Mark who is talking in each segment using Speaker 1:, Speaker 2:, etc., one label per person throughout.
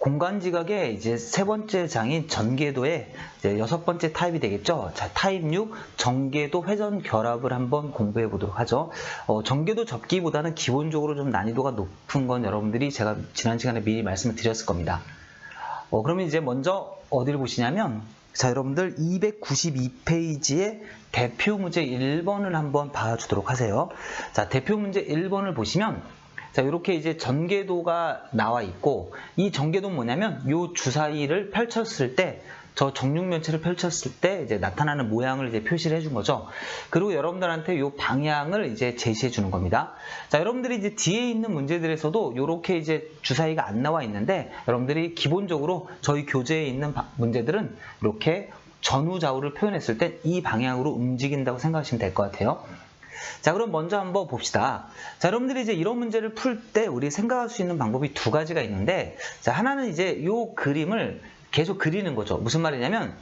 Speaker 1: 공간지각의 이제 세 번째 장인 전개도의 이제 여섯 번째 타입이 되겠죠. 자, 타입 6 전개도 회전 결합을 한번 공부해 보도록 하죠. 전개도 접기보다는 기본적으로 좀 난이도가 높은 건 여러분들이 제가 지난 시간에 미리 말씀을 드렸을 겁니다. 그러면 이제 먼저 어디를 보시냐면, 자, 여러분들 292페이지의 대표 문제 1번을 한번 봐주도록 하세요. 자, 대표 문제 1번을 보시면, 자, 이렇게 이제 전개도가 나와 있고, 이 전개도는 뭐냐면, 요 주사위를 펼쳤을 때, 저 정육면체를 펼쳤을 때 이제 나타나는 모양을 이제 표시를 해준 거죠. 그리고 여러분들한테 요 방향을 이제 제시해 주는 겁니다. 자, 여러분들이 이제 뒤에 있는 문제들에서도 요렇게 이제 주사위가 안 나와 있는데, 여러분들이 기본적으로 저희 교재에 있는 문제들은 이렇게 전후좌우를 표현했을 때 이 방향으로 움직인다고 생각하시면 될 것 같아요. 자, 그럼 먼저 한번 봅시다. 자, 여러분들이 이제 이런 문제를 풀 때 우리 생각할 수 있는 방법이 두 가지가 있는데, 자, 하나는 이제 요 그림을 계속 그리는 거죠. 무슨 말이냐면,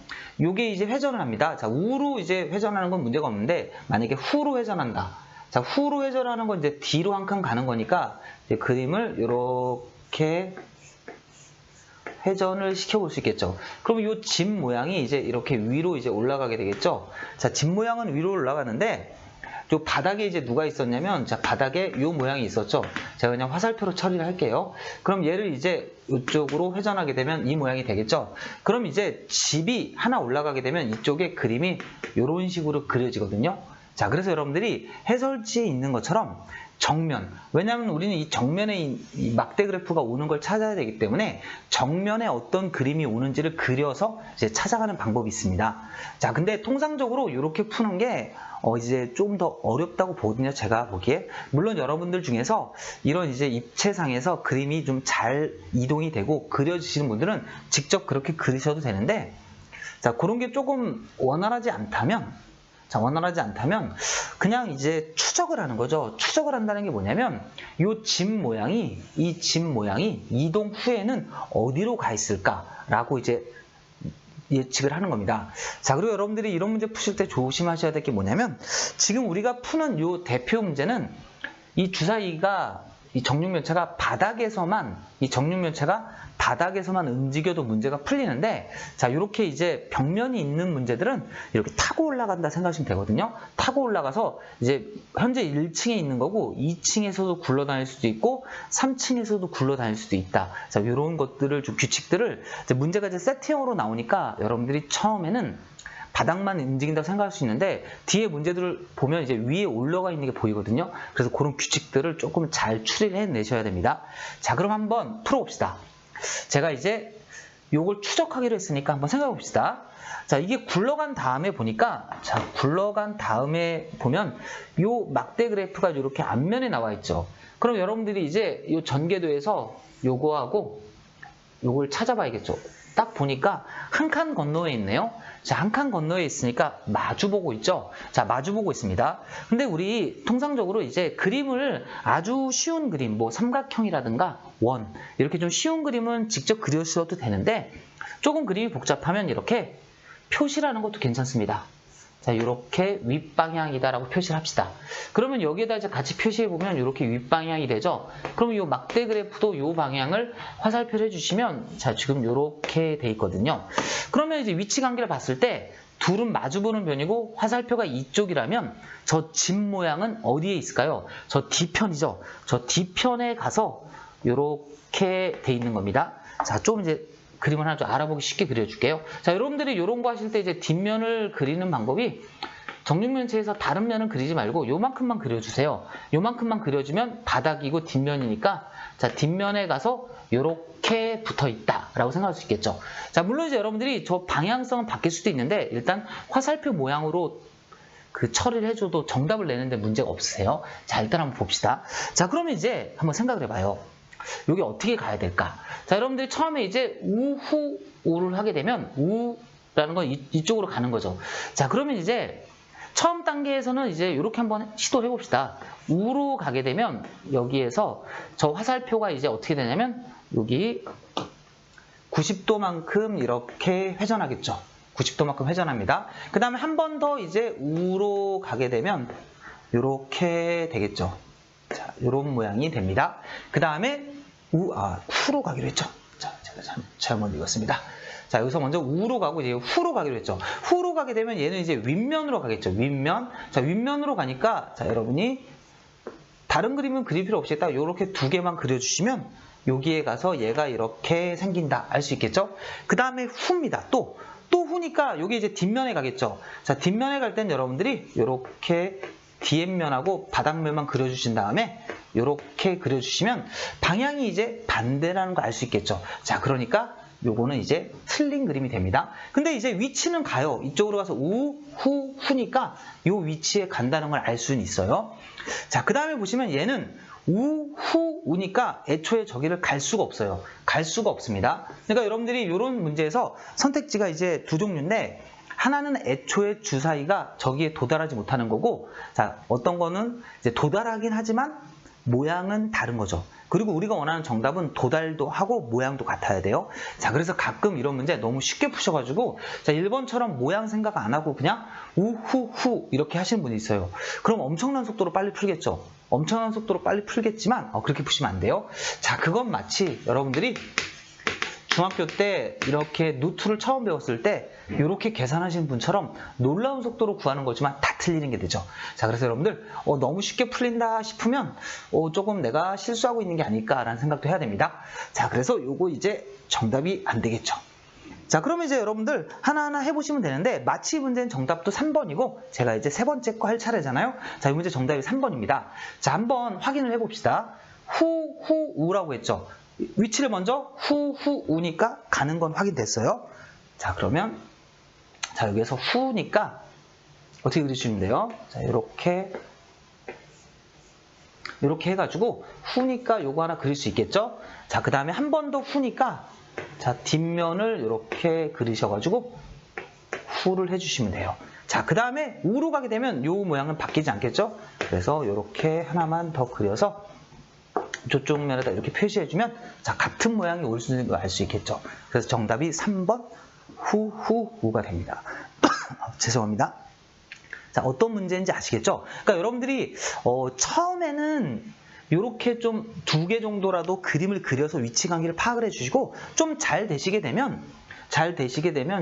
Speaker 1: 요게 이제 회전을 합니다. 자, 우로 이제 회전하는 건 문제가 없는데, 만약에 후로 회전한다. 자, 후로 회전하는 건 이제 뒤로 한 칸 가는 거니까, 이제 그림을 이렇게 회전을 시켜볼 수 있겠죠. 그럼 요 집 모양이 이제 이렇게 위로 이제 올라가게 되겠죠. 자, 집 모양은 위로 올라가는데, 요 바닥에 이제 누가 있었냐면, 자, 바닥에 요 모양이 있었죠. 제가 그냥 화살표로 처리를 할게요. 그럼 얘를 이제 이쪽으로 회전하게 되면 이 모양이 되겠죠. 그럼 이제 집이 하나 올라가게 되면 이쪽에 그림이 이런 식으로 그려지거든요. 자, 그래서 여러분들이 해설지에 있는 것처럼 정면, 왜냐하면 우리는 이 정면에 이 막대 그래프가 오는 걸 찾아야 되기 때문에 정면에 어떤 그림이 오는지를 그려서 이제 찾아가는 방법이 있습니다. 자, 근데 통상적으로 이렇게 푸는 게 이제 좀 더 어렵다고 보거든요, 제가 보기에. 물론 여러분들 중에서 이런 이제 입체상에서 그림이 좀 잘 이동이 되고 그려지시는 분들은 직접 그렇게 그리셔도 되는데, 자, 그런 게 조금 원활하지 않다면, 그냥 이제 추적을 하는 거죠. 추적을 한다는 게 뭐냐면, 이 집 모양이 이동 후에는 어디로 가 있을까라고 이제 예측을 하는 겁니다. 자, 그리고 여러분들이 이런 문제 푸실 때 조심하셔야 될 게 뭐냐면, 지금 우리가 푸는 이 대표 문제는 이 주사위가 이 정육면체가 바닥에서만 움직여도 문제가 풀리는데, 자, 이렇게 이제 벽면이 있는 문제들은 이렇게 타고 올라간다 생각하시면 되거든요. 타고 올라가서 이제 현재 1층에 있는 거고 2층에서도 굴러다닐 수도 있고 3층에서도 굴러다닐 수도 있다. 자, 이런 것들을 좀 규칙들을 이제 문제가 이제 세트형으로 나오니까 여러분들이 처음에는 바닥만 움직인다고 생각할 수 있는데, 뒤에 문제들을 보면 이제 위에 올라가 있는 게 보이거든요. 그래서 그런 규칙들을 조금 잘 추리를 해내셔야 됩니다. 자, 그럼 한번 풀어봅시다. 제가 이제 요걸 추적하기로 했으니까 한번 생각해 봅시다. 자, 이게 굴러간 다음에 보니까, 자, 굴러간 다음에 보면 요 막대 그래프가 이렇게 앞면에 나와 있죠. 그럼 여러분들이 이제 요 전개도에서 요거하고 요걸 찾아봐야겠죠. 딱 보니까 한 칸 건너에 있네요. 자, 한 칸 건너에 있으니까 마주보고 있죠. 자, 마주보고 있습니다. 근데 우리 통상적으로 이제 그림을 아주 쉬운 그림, 뭐 삼각형이라든가 원, 이렇게 좀 쉬운 그림은 직접 그려주셔도 되는데, 조금 그림이 복잡하면 이렇게 표시라는 것도 괜찮습니다. 자, 이렇게 윗방향이다라고 표시를 합시다. 그러면 여기에다 이제 같이 표시해보면 이렇게 윗방향이 되죠? 그럼 이 막대 그래프도 이 방향을 화살표를 해주시면, 자, 지금 이렇게 돼 있거든요. 그러면 이제 위치 관계를 봤을 때 둘은 마주보는 변이고 화살표가 이쪽이라면 저 집 모양은 어디에 있을까요? 저 뒤편이죠? 저 뒤편에 가서 이렇게 돼 있는 겁니다. 자, 좀 이제 그림을 하나 좀 알아보기 쉽게 그려줄게요. 자, 여러분들이 이런 거 하실 때 이제 뒷면을 그리는 방법이, 정육면체에서 다른 면은 그리지 말고 요만큼만 그려주세요. 요만큼만 그려주면 바닥이고 뒷면이니까, 자, 뒷면에 가서 이렇게 붙어 있다라고 생각할 수 있겠죠. 자, 물론 이제 여러분들이 저 방향성은 바뀔 수도 있는데, 일단 화살표 모양으로 그 처리를 해줘도 정답을 내는데 문제가 없으세요. 자, 일단 한번 봅시다. 자, 그러면 이제 한번 생각을 해봐요. 여기 어떻게 가야 될까? 자, 여러분들이 처음에 이제 우를 하게 되면 우라는 건 이쪽으로 가는 거죠. 자, 그러면 이제 처음 단계에서는 이제 이렇게 한번 시도해 봅시다. 우로 가게 되면 여기에서 저 화살표가 이제 어떻게 되냐면 여기 90도만큼 이렇게 회전하겠죠. 90도만큼 회전합니다. 그 다음에 한 번 더 이제 우로 가게 되면 이렇게 되겠죠. 자, 이런 모양이 됩니다. 그 다음에 후로 가기로 했죠. 자, 제가 잘못 읽었습니다. 자, 여기서 먼저 우로 가고 이제 후로 가기로 했죠. 후로 가게 되면 얘는 이제 윗면으로 가겠죠. 윗면. 자, 윗면으로 가니까 자, 여러분이 다른 그림은 그릴 필요 없이 딱 이렇게 두 개만 그려주시면 여기에 가서 얘가 이렇게 생긴다 알 수 있겠죠. 그 다음에 후입니다. 또 후니까 여기 이제 뒷면에 가겠죠. 자, 뒷면에 갈 땐 여러분들이 이렇게 뒤에면하고 바닥면만 그려주신 다음에 이렇게 그려주시면 방향이 이제 반대라는 거 알 수 있겠죠. 자, 그러니까 요거는 이제 틀린 그림이 됩니다. 근데 이제 위치는 가요. 이쪽으로 가서 후니까 요 위치에 간다는 걸 알 수는 있어요. 자, 그 다음에 보시면 얘는 우니까 애초에 저기를 갈 수가 없어요. 갈 수가 없습니다. 그러니까 여러분들이 이런 문제에서 선택지가 이제 두 종류인데 하나는 애초에 주사위가 저기에 도달하지 못하는 거고, 자, 어떤 거는 이제 도달하긴 하지만 모양은 다른 거죠. 그리고 우리가 원하는 정답은 도달도 하고 모양도 같아야 돼요. 자, 그래서 가끔 이런 문제 너무 쉽게 푸셔가지고 자, 1번처럼 모양 생각 안 하고 그냥 우후후 이렇게 하시는 분이 있어요. 그럼 엄청난 속도로 빨리 풀겠죠. 엄청난 속도로 빨리 풀겠지만 그렇게 푸시면 안 돼요. 자, 그건 마치 여러분들이 중학교 때 이렇게 누트를 처음 배웠을 때 이렇게 계산하시는 분처럼 놀라운 속도로 구하는 거지만 다 틀리는 게 되죠. 자, 그래서 여러분들 너무 쉽게 풀린다 싶으면 조금 내가 실수하고 있는 게 아닐까라는 생각도 해야 됩니다. 자, 그래서 요거 이제 정답이 안 되겠죠. 자, 그러면 이제 여러분들 하나하나 해보시면 되는데 마치 문제는 정답도 3번이고 제가 이제 세 번째 거 할 차례잖아요. 자, 이 문제 정답이 3번입니다. 자, 한번 확인을 해봅시다. 우라고 했죠. 위치를 먼저 우니까 가는 건 확인됐어요. 자, 그러면 자, 여기에서 후니까 어떻게 그리시면 돼요? 자, 이렇게 해가지고 후니까 요거 하나 그릴 수 있겠죠? 자, 그 다음에 한 번 더 후니까 자, 뒷면을 이렇게 그리셔가지고 후를 해주시면 돼요. 자, 그 다음에 우로 가게 되면 요 모양은 바뀌지 않겠죠? 그래서 이렇게 하나만 더 그려서 저쪽 면에다 이렇게 표시해주면 자, 같은 모양이 올 수 있는 걸 알 수 있겠죠. 그래서 정답이 3번 우가 됩니다. 죄송합니다. 자, 어떤 문제인지 아시겠죠? 그러니까 여러분들이 처음에는 이렇게 좀 두 개 정도라도 그림을 그려서 위치 관계를 파악을 해주시고 좀 잘 되시게 되면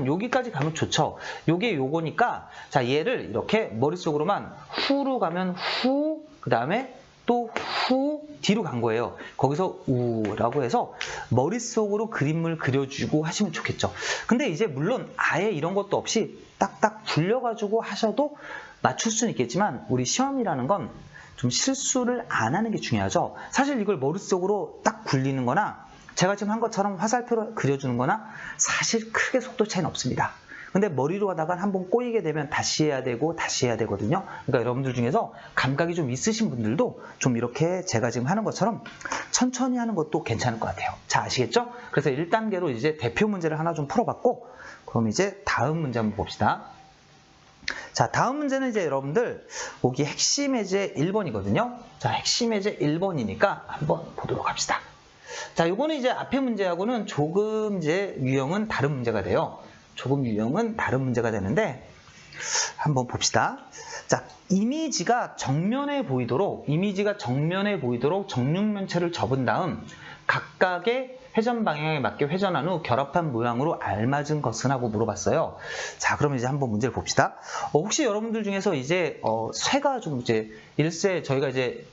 Speaker 1: 여기까지 가면 좋죠. 요게 요거니까 자, 얘를 이렇게 머릿속으로만 후로 가면 후, 그 다음에 또 후, 뒤로 간 거예요. 거기서 우라고 해서 머릿속으로 그림을 그려주고 하시면 좋겠죠. 근데 이제 물론 아예 이런 것도 없이 딱딱 굴려가지고 하셔도 맞출 수는 있겠지만 우리 시험이라는 건 좀 실수를 안 하는 게 중요하죠. 사실 이걸 머릿속으로 딱 굴리는 거나 제가 지금 한 것처럼 화살표로 그려주는 거나 사실 크게 속도 차이는 없습니다. 근데 머리로 하다가 한번 꼬이게 되면 다시 해야 되거든요. 그러니까 여러분들 중에서 감각이 좀 있으신 분들도 좀 이렇게 제가 지금 하는 것처럼 천천히 하는 것도 괜찮을 것 같아요. 자, 아시겠죠? 그래서 1단계로 이제 대표 문제를 하나 좀 풀어봤고, 그럼 이제 다음 문제 한번 봅시다. 자, 다음 문제는 이제 여러분들 여기 핵심 해제 1번이거든요. 자, 핵심 해제 1번이니까 한번 보도록 합시다. 자, 요거는 이제 앞에 문제하고는 조금 이제 유형은 다른 문제가 돼요. 되는데 한번 봅시다. 자, 이미지가 정면에 보이도록 정육면체를 접은 다음 각각의 회전 방향에 맞게 회전한 후 결합한 모양으로 알맞은 것은 하고 물어봤어요. 자, 그러면 이제 한번 문제를 봅시다. 혹시 여러분들 중에서 이제 쇠가 좀 이제 1세 저희가 이제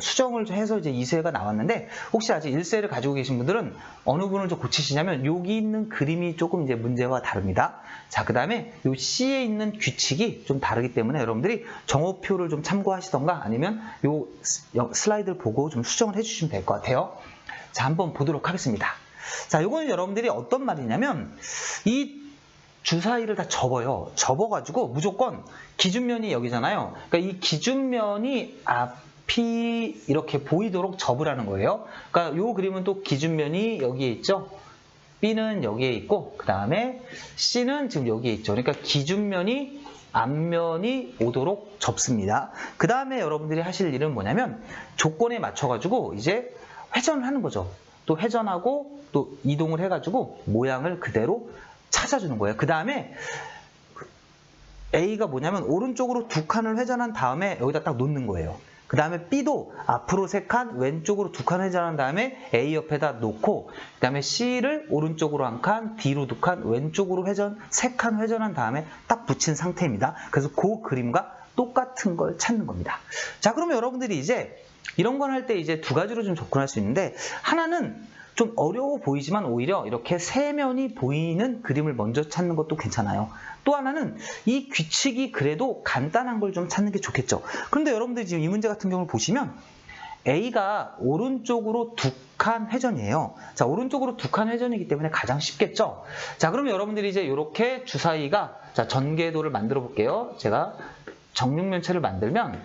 Speaker 1: 수정을 해서 이제 2세가 나왔는데 혹시 아직 1세를 가지고 계신 분들은 어느 분을 좀 고치시냐면 여기 있는 그림이 조금 이제 문제와 다릅니다. 자, 그 다음에 요 C에 있는 규칙이 좀 다르기 때문에 여러분들이 정오표를 좀 참고하시던가 아니면 요 슬라이드를 보고 좀 수정을 해주시면 될 것 같아요. 자, 한번 보도록 하겠습니다. 자, 요거는 여러분들이 어떤 말이냐면 이 주사위를 다 접어가지고 무조건 기준면이 여기잖아요. 그러니까 이 기준면이 앞이 이렇게 보이도록 접으라는 거예요. 그러니까 요 그림은 또 기준면이 여기에 있죠. B는 여기에 있고 그 다음에 C는 지금 여기에 있죠. 그러니까 기준면이 앞면이 오도록 접습니다. 그 다음에 여러분들이 하실 일은 뭐냐면 조건에 맞춰가지고 이제 회전을 하는 거죠. 또 회전하고 또 이동을 해가지고 모양을 그대로 찾아주는 거예요. 그 다음에 A가 뭐냐면 오른쪽으로 두 칸을 회전한 다음에 여기다 딱 놓는 거예요. 그 다음에 B도 앞으로 3칸, 왼쪽으로 2칸 회전한 다음에 A 옆에다 놓고, 그 다음에 C를 오른쪽으로 1칸, D로 2칸, 왼쪽으로 3칸 회전한 다음에 딱 붙인 상태입니다. 그래서 그 그림과 똑같은 걸 찾는 겁니다. 자, 그러면 여러분들이 이제 이런 건 할 때 이제 2가지로 좀 접근할 수 있는데, 하나는 좀 어려워 보이지만 오히려 이렇게 3면이 보이는 그림을 먼저 찾는 것도 괜찮아요. 또 하나는 이 규칙이 그래도 간단한 걸 좀 찾는 게 좋겠죠. 그런데 여러분들이 지금 이 문제 같은 경우를 보시면 A가 오른쪽으로 2칸 회전이에요. 자, 오른쪽으로 2칸 회전이기 때문에 가장 쉽겠죠. 자, 그러면 여러분들이 이제 이렇게 주사위가, 자, 전개도를 만들어 볼게요. 제가 정육면체를 만들면,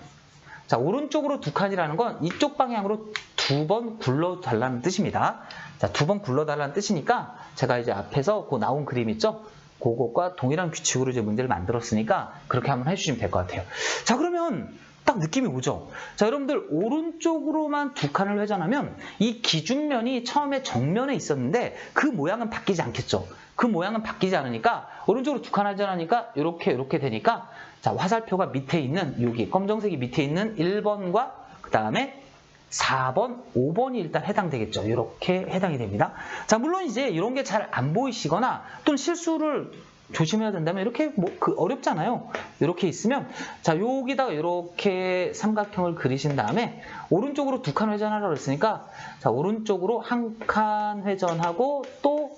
Speaker 1: 자, 오른쪽으로 2칸이라는 건 이쪽 방향으로 2번 굴러달라는 뜻입니다. 자, 2번 굴러달라는 뜻이니까 제가 이제 앞에서 그 나온 그림 있죠? 그것과 동일한 규칙으로 이제 문제를 만들었으니까 그렇게 한번 해주시면 될 것 같아요. 자, 그러면 딱 느낌이 오죠? 자, 여러분들 오른쪽으로만 2칸을 회전하면 이 기준면이 처음에 정면에 있었는데 그 모양은 바뀌지 않겠죠? 그 모양은 바뀌지 않으니까 오른쪽으로 2칸 회전하니까 이렇게 되니까, 자, 화살표가 밑에 있는 여기 검정색이 밑에 있는 1번과 그 다음에 4번, 5번이 일단 해당되겠죠. 이렇게 해당이 됩니다. 자, 물론 이제 이런 게 잘 안 보이시거나 또는 실수를 조심해야 된다면 이렇게 어렵잖아요. 이렇게 있으면, 자, 여기다가 이렇게 삼각형을 그리신 다음에 오른쪽으로 2칸 회전하라고 했으니까, 자, 오른쪽으로 1칸 회전하고 또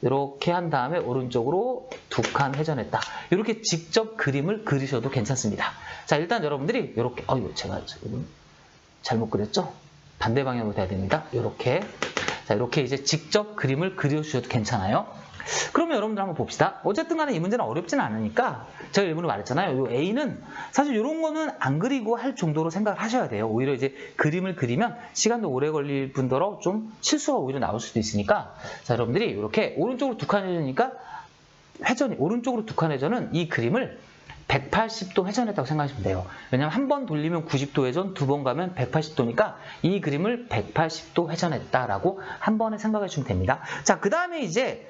Speaker 1: 이렇게 한 다음에 오른쪽으로 2칸 회전했다. 이렇게 직접 그림을 그리셔도 괜찮습니다. 자, 일단 여러분들이 이렇게, 제가 지금 잘못 그렸죠? 반대 방향으로 돼야 됩니다. 이렇게. 자, 이렇게 이제 직접 그림을 그려주셔도 괜찮아요. 그러면 여러분들 한번 봅시다. 어쨌든 간에 이 문제는 어렵지는 않으니까 제가 일부러 말했잖아요. 이 A는 사실 이런 거는 안 그리고 할 정도로 생각을 하셔야 돼요. 오히려 이제 그림을 그리면 시간도 오래 걸릴 뿐더러 좀 실수가 오히려 나올 수도 있으니까, 자, 여러분들이 이렇게 오른쪽으로 2칸 회전이니까 오른쪽으로 2칸 회전은 이 그림을 180도 회전했다고 생각하시면 돼요. 왜냐하면 한 번 돌리면 90도 회전, 2번 가면 180도니까 이 그림을 180도 회전했다라고 한 번에 생각해 주시면 됩니다. 자, 그 다음에 이제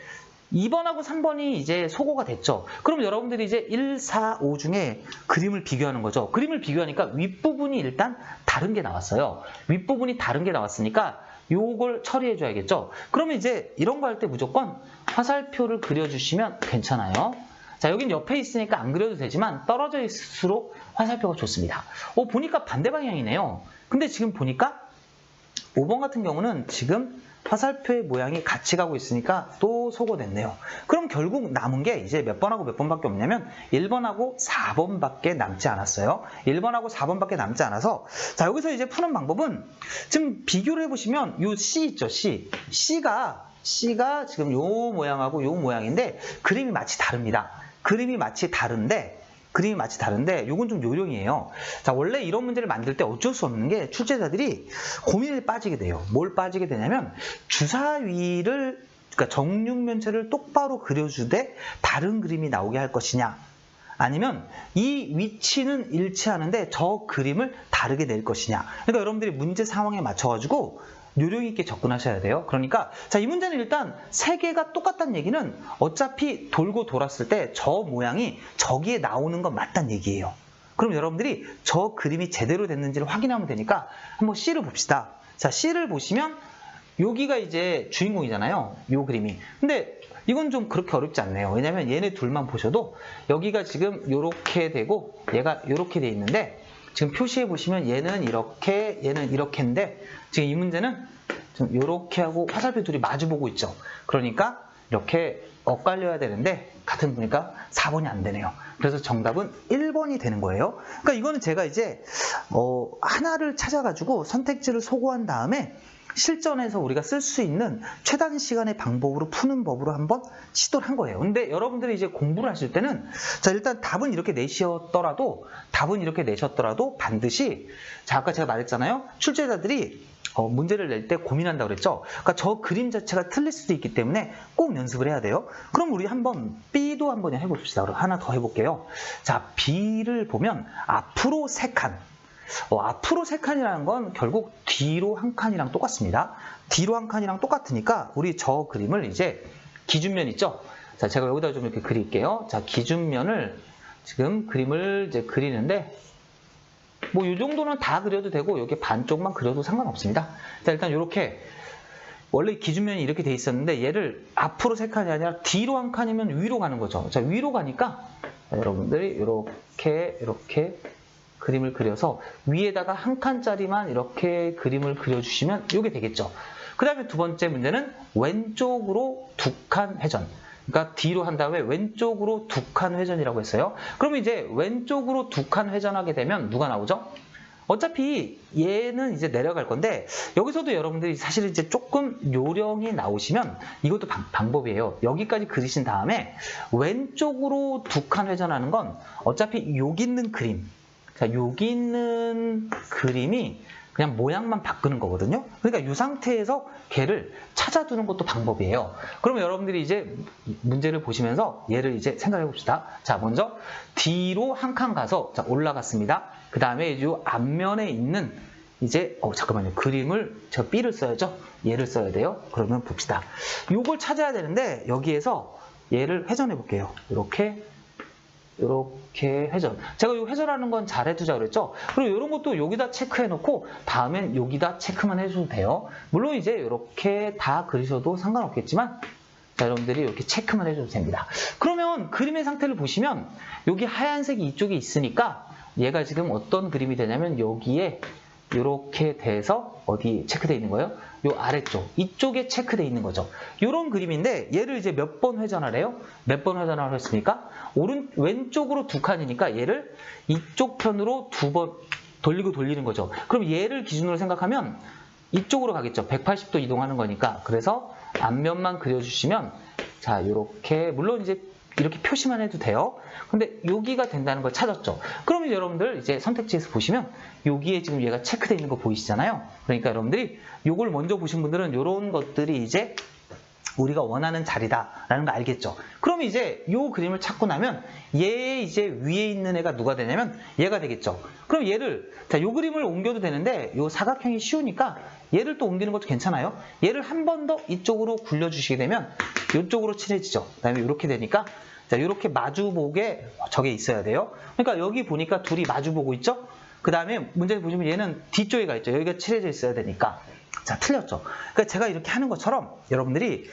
Speaker 1: 2번하고 3번이 이제 소거가 됐죠. 그럼 여러분들이 이제 1, 4, 5 중에 그림을 비교하는 거죠. 그림을 비교하니까 윗부분이 일단 다른 게 나왔어요. 윗부분이 다른 게 나왔으니까 요걸 처리해 줘야겠죠. 그러면 이제 이런 거 할 때 무조건 화살표를 그려주시면 괜찮아요. 자, 여긴 옆에 있으니까 안 그려도 되지만 떨어져 있을수록 화살표가 좋습니다. 보니까 반대 방향이네요. 근데 지금 보니까 5번 같은 경우는 지금 화살표의 모양이 같이 가고 있으니까 또 소거됐네요. 그럼 결국 남은 게 이제 몇 번하고 몇 번밖에 없냐면 1번하고 4번밖에 남지 않았어요. 1번하고 4번밖에 남지 않아서, 자, 여기서 이제 푸는 방법은 지금 비교를 해보시면 요 C 있죠, C. C가 지금 요 모양하고 요 모양인데 그림이 마치 다릅니다. 그림이 마치 다른데 요건 좀 요령이에요. 자, 원래 이런 문제를 만들 때 어쩔 수 없는 게 출제자들이 고민에 빠지게 돼요. 뭘 빠지게 되냐면 주사위를, 그러니까 정육면체를 똑바로 그려주되 다른 그림이 나오게 할 것이냐, 아니면 이 위치는 일치하는데 저 그림을 다르게 낼 것이냐. 그러니까 여러분들이 문제 상황에 맞춰가지고 요령 있게 접근하셔야 돼요. 그러니까, 자, 이 문제는 일단 3개가 똑같다는 얘기는 어차피 돌고 돌았을 때 저 모양이 저기에 나오는 건 맞다는 얘기예요. 그럼 여러분들이 저 그림이 제대로 됐는지를 확인하면 되니까 한번 C를 봅시다. 자, C를 보시면 여기가 이제 주인공이잖아요. 요 그림이. 근데 이건 좀 그렇게 어렵지 않네요. 왜냐면 얘네 둘만 보셔도 여기가 지금 요렇게 되고 얘가 요렇게 돼 있는데, 지금 표시해 보시면 얘는 이렇게, 얘는 이렇게인데 지금 이 문제는 좀 이렇게 하고 화살표 둘이 마주 보고 있죠. 그러니까 이렇게 엇갈려야 되는데 같은 보니까 4번이 안 되네요. 그래서 정답은 1번이 되는 거예요. 그러니까 이거는 제가 이제 하나를 찾아가지고 선택지를 소거한 다음에 실전에서 우리가 쓸 수 있는 최단 시간의 방법으로 푸는 법으로 한번 시도를 한 거예요. 근데 여러분들이 이제 공부를 하실 때는, 자, 일단 답은 이렇게 내셨더라도 반드시, 자, 아까 제가 말했잖아요. 출제자들이 문제를 낼 때 고민한다고 그랬죠. 그러니까 저 그림 자체가 틀릴 수도 있기 때문에 꼭 연습을 해야 돼요. 그럼 우리 한번 B도 한번 해봅시다. 그럼 하나 더 해볼게요. 자, B를 보면 앞으로 3칸. 앞으로 3칸이라는 건 결국 뒤로 1칸이랑 똑같습니다. 뒤로 1칸이랑 똑같으니까 우리 저 그림을 이제 기준면 있죠? 자, 제가 여기다 좀 이렇게 그릴게요. 자, 기준면을 지금 그림을 이제 그리는데, 뭐 이 정도는 다 그려도 되고 여기 반쪽만 그려도 상관없습니다. 자, 일단 이렇게 원래 기준면이 이렇게 돼 있었는데 얘를 앞으로 3칸이 아니라 뒤로 한 칸이면 위로 가는 거죠. 자, 위로 가니까 여러분들이 이렇게 그림을 그려서 위에다가 한 칸짜리만 이렇게 그림을 그려주시면 이게 되겠죠. 그 다음에 두 번째 문제는 왼쪽으로 2칸 회전. 그러니까 뒤로 한 다음에 왼쪽으로 2칸 회전이라고 했어요. 그럼 이제 왼쪽으로 2칸 회전하게 되면 누가 나오죠? 어차피 얘는 이제 내려갈 건데 여기서도 여러분들이 사실 이제 조금 요령이 나오시면 이것도 방법이에요. 여기까지 그리신 다음에 왼쪽으로 2칸 회전하는 건 어차피 여기 있는 그림, 자, 여기 있는 그림이 그냥 모양만 바꾸는 거거든요. 그러니까 이 상태에서 걔를 찾아두는 것도 방법이에요. 그러면 여러분들이 이제 문제를 보시면서 얘를 이제 생각해 봅시다. 자, 먼저 뒤로 한 칸 가서 자, 올라갔습니다. 그 다음에 이 앞면에 있는 이제 잠깐만요. 그림을 제가 B를 써야죠. 얘를 써야 돼요. 그러면 봅시다. 요걸 찾아야 되는데 여기에서 얘를 회전해 볼게요. 이렇게 회전. 제가 이 회전하는 건 잘 해두자 그랬죠? 그리고 이런 것도 여기다 체크해 놓고 다음엔 여기다 체크만 해줘도 돼요. 물론 이제 이렇게 다 그리셔도 상관없겠지만 자, 여러분들이 이렇게 체크만 해줘도 됩니다. 그러면 그림의 상태를 보시면 여기 하얀색이 이쪽에 있으니까 얘가 지금 어떤 그림이 되냐면 여기에 이렇게 돼서 어디 체크되어 있는 거예요? 요 아래쪽, 이쪽에 체크되어 있는 거죠. 이런 그림인데 얘를 이제 몇 번 회전하래요? 몇 번 회전하라고 했습니까? 왼쪽으로 2칸이니까 얘를 이쪽 편으로 2번 돌리는 거죠. 그럼 얘를 기준으로 생각하면 이쪽으로 가겠죠. 180도 이동하는 거니까. 그래서 앞면만 그려주시면 자, 이렇게 물론 이제 이렇게 표시만 해도 돼요. 근데 여기가 된다는 걸 찾았죠. 그러면 여러분들 이제 선택지에서 보시면 여기에 지금 얘가 체크되어 있는 거 보이시잖아요. 그러니까 여러분들이 이걸 먼저 보신 분들은 이런 것들이 이제 우리가 원하는 자리다라는 거 알겠죠. 그럼 이제 이 그림을 찾고 나면 얘 이제 위에 있는 애가 누가 되냐면 얘가 되겠죠. 그럼 얘를 자, 이 그림을 옮겨도 되는데 이 사각형이 쉬우니까 얘를 또 옮기는 것도 괜찮아요. 얘를 한 번 더 이쪽으로 굴려주시게 되면 이쪽으로 친해지죠. 그 다음에 이렇게 되니까 자, 이렇게 마주보게 저게 있어야 돼요. 그러니까 여기 보니까 둘이 마주보고 있죠. 그 다음에 문제 보시면 얘는 뒤쪽에 가 있죠. 여기가 칠해져 있어야 되니까. 자, 틀렸죠. 그러니까 제가 이렇게 하는 것처럼 여러분들이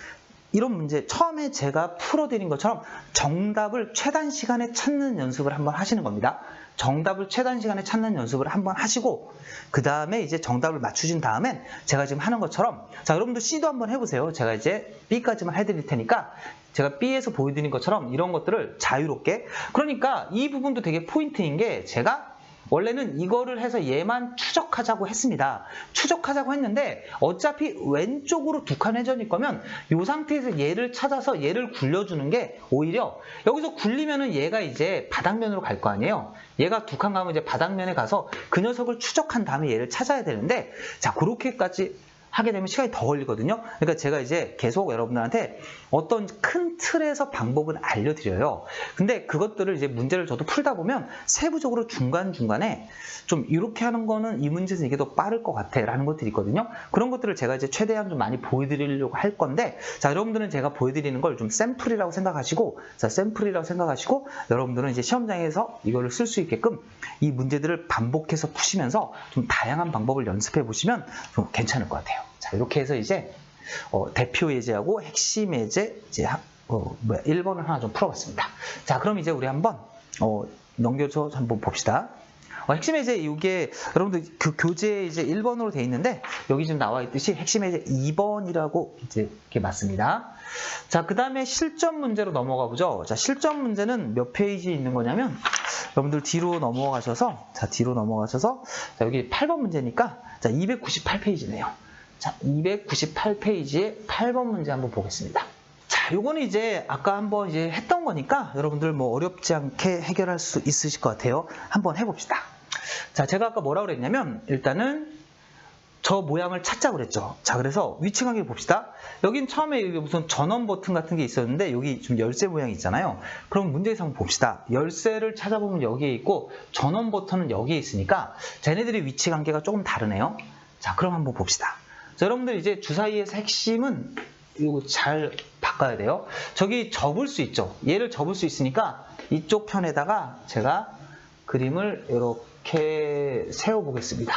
Speaker 1: 이런 문제 처음에 제가 풀어드린 것처럼 정답을 최단 시간에 찾는 연습을 한번 하시는 겁니다. 정답을 최단 시간에 찾는 연습을 한번 하시고 그 다음에 이제 정답을 맞추신 다음엔 제가 지금 하는 것처럼 자, 여러분도 C도 한번 해보세요. 제가 이제 B까지만 해드릴 테니까 제가 B에서 보여드린 것처럼 이런 것들을 자유롭게 그러니까 이 부분도 되게 포인트인 게 제가 원래는 이거를 해서 얘만 추적하자고 했습니다. 추적하자고 했는데 어차피 왼쪽으로 2칸 회전일 거면 이 상태에서 얘를 찾아서 얘를 굴려주는 게 오히려 여기서 굴리면은 얘가 이제 바닥면으로 갈 거 아니에요. 얘가 2칸 가면 이제 바닥면에 가서 그 녀석을 추적한 다음에 얘를 찾아야 되는데 자, 그렇게까지 하게 되면 시간이 더 걸리거든요. 그러니까 제가 이제 계속 여러분들한테 어떤 큰 틀에서 방법은 알려드려요. 근데 그것들을 이제 문제를 저도 풀다 보면 세부적으로 중간중간에 좀 이렇게 하는 거는 이 문제에서 이게 더 빠를 것 같아 라는 것들이 있거든요. 그런 것들을 제가 이제 최대한 좀 많이 보여드리려고 할 건데 자, 여러분들은 제가 보여드리는 걸 좀 샘플이라고 생각하시고 자, 샘플이라고 생각하시고 여러분들은 이제 시험장에서 이거를 쓸 수 있게끔 이 문제들을 반복해서 푸시면서 좀 다양한 방법을 연습해 보시면 좀 괜찮을 것 같아요. 자, 이렇게 해서 이제 대표 예제하고 핵심 예제 이제 1번을 하나 좀 풀어봤습니다. 자, 그럼 이제 우리 한번 넘겨서 한번 봅시다. 핵심 예제 이게 여러분들 그 교재 이제 1번으로 돼 있는데 여기 지금 나와 있듯이 핵심 예제 2번이라고 이제 이렇게 맞습니다. 자, 그 다음에 실전 문제로 넘어가 보죠. 자, 실전 문제는 몇 페이지에 있는 거냐면 여러분들 뒤로 넘어가셔서 자, 자, 여기 8번 문제니까 자, 298페이지네요. 자, 298페이지에 8번 문제 한번 보겠습니다. 자, 요거는 이제 아까 한번 이제 했던 거니까 여러분들 뭐 어렵지 않게 해결할 수 있으실 것 같아요. 한번 해봅시다. 자, 제가 아까 뭐라고 그랬냐면 일단은 저 모양을 찾자고 그랬죠. 자, 그래서 위치 관계 봅시다. 여긴 처음에 여기 무슨 전원 버튼 같은 게 있었는데 여기 좀 열쇠 모양이 있잖아요. 그럼 문제에서 한번 봅시다. 열쇠를 찾아보면 여기에 있고 전원 버튼은 여기에 있으니까 쟤네들의 위치 관계가 조금 다르네요. 자, 그럼 한번 봅시다. 자, 여러분들 이제 주사위에서 핵심은 이거 잘 바꿔야 돼요. 저기 접을 수 있죠. 얘를 접을 수 있으니까 이쪽 편에다가 제가 그림을 이렇게 세워보겠습니다.